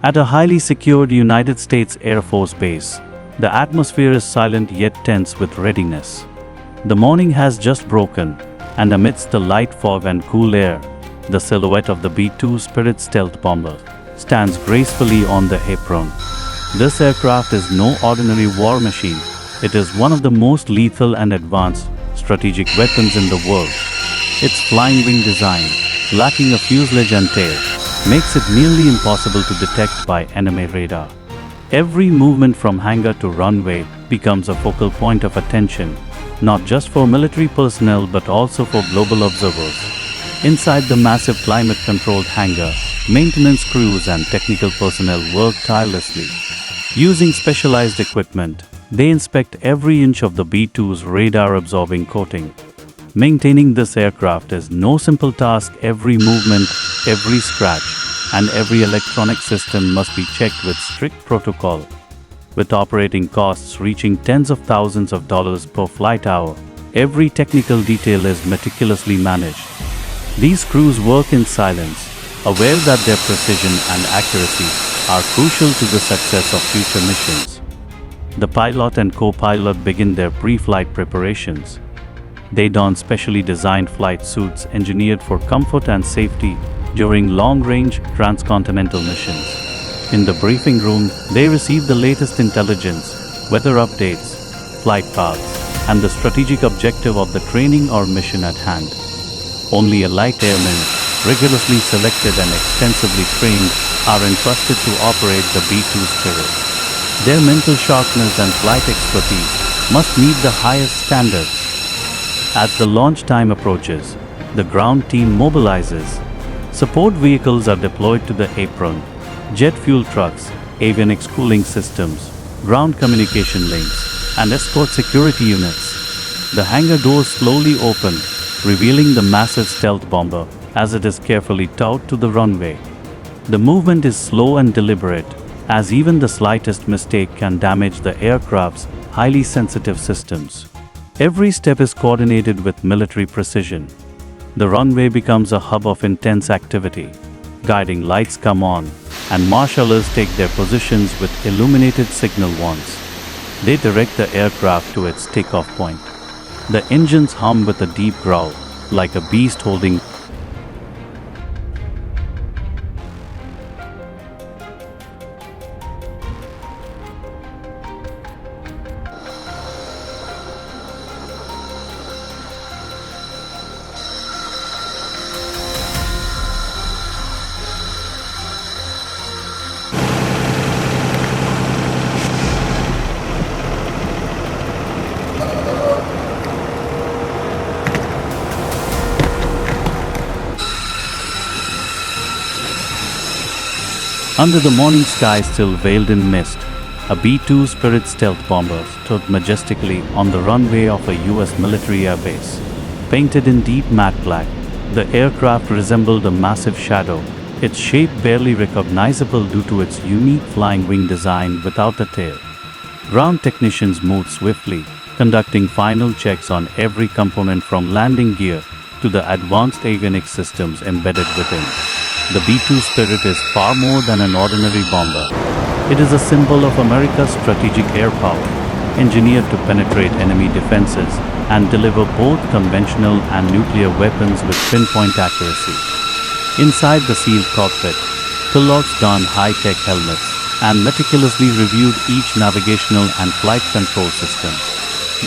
At a highly secured United States Air Force base, the atmosphere is silent yet tense with readiness. The morning has just broken, and amidst the light fog and cool air, the silhouette of the B-2 Spirit stealth bomber stands gracefully on the apron. This aircraft is no ordinary war machine. It is one of the most lethal and advanced strategic weapons in the world. Its flying wing design, lacking a fuselage and tail, makes it nearly impossible to detect by enemy radar. Every movement from hangar to runway becomes a focal point of attention, not just for military personnel but also for global observers. Inside the massive climate-controlled hangar, maintenance crews and technical personnel work tirelessly. Using specialized equipment, they inspect every inch of the B-2's radar-absorbing coating. Maintaining this aircraft is no simple task. Every movement, every scratch, and every electronic system must be checked with strict protocol. With operating costs reaching tens of thousands of dollars per flight hour, every technical detail is meticulously managed. These crews work in silence, aware that their precision and accuracy are crucial to the success of future missions. The pilot and co-pilot begin their pre-flight preparations. They don specially designed flight suits engineered for comfort and safety during long-range transcontinental missions. In the briefing room, they receive the latest intelligence, weather updates, flight paths, and the strategic objective of the training or mission at hand. Only elite airmen, rigorously selected and extensively trained, are entrusted to operate the B-2 Spirit. Their mental sharpness and flight expertise must meet the highest standards. As the launch time approaches, the ground team mobilizes. Support vehicles are deployed to the apron, jet fuel trucks, avionics cooling systems, ground communication links, and escort security units. The hangar doors slowly open, revealing the massive stealth bomber as it is carefully towed to the runway. The movement is slow and deliberate, as even the slightest mistake can damage the aircraft's highly sensitive systems. Every step is coordinated with military precision. The runway becomes a hub of intense activity. Guiding lights come on, and marshallers take their positions with illuminated signal wands. They direct the aircraft to its takeoff point. The engines hum with a deep growl, like a beast holding. Under the morning sky still veiled in mist, a B-2 Spirit stealth bomber stood majestically on the runway of a US military air base. Painted in deep matte black, the aircraft resembled a massive shadow, its shape barely recognizable due to its unique flying wing design without a tail. Ground technicians moved swiftly, conducting final checks on every component from landing gear to the advanced avionics systems embedded within. The B-2 Spirit is far more than an ordinary bomber. It is a symbol of America's strategic air power, engineered to penetrate enemy defenses and deliver both conventional and nuclear weapons with pinpoint accuracy. Inside the sealed cockpit, pilots donned high-tech helmets and meticulously reviewed each navigational and flight control system.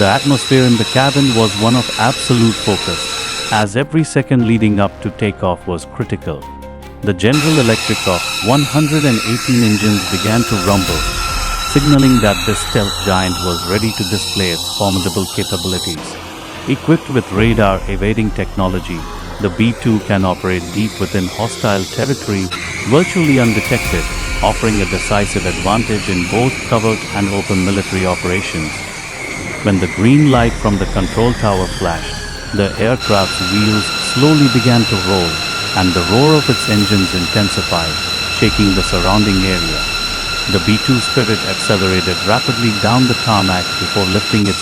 The atmosphere in the cabin was one of absolute focus, as every second leading up to takeoff was critical. The General Electric of 118 engines began to rumble, signaling that this stealth giant was ready to display its formidable capabilities. Equipped with radar-evading technology, the B-2 can operate deep within hostile territory, virtually undetected, offering a decisive advantage in both covert and open military operations. When the green light from the control tower flashed, the aircraft's wheels slowly began to roll, and the roar of its engines intensified, shaking the surrounding area. The B-2 Spirit accelerated rapidly down the tarmac before lifting its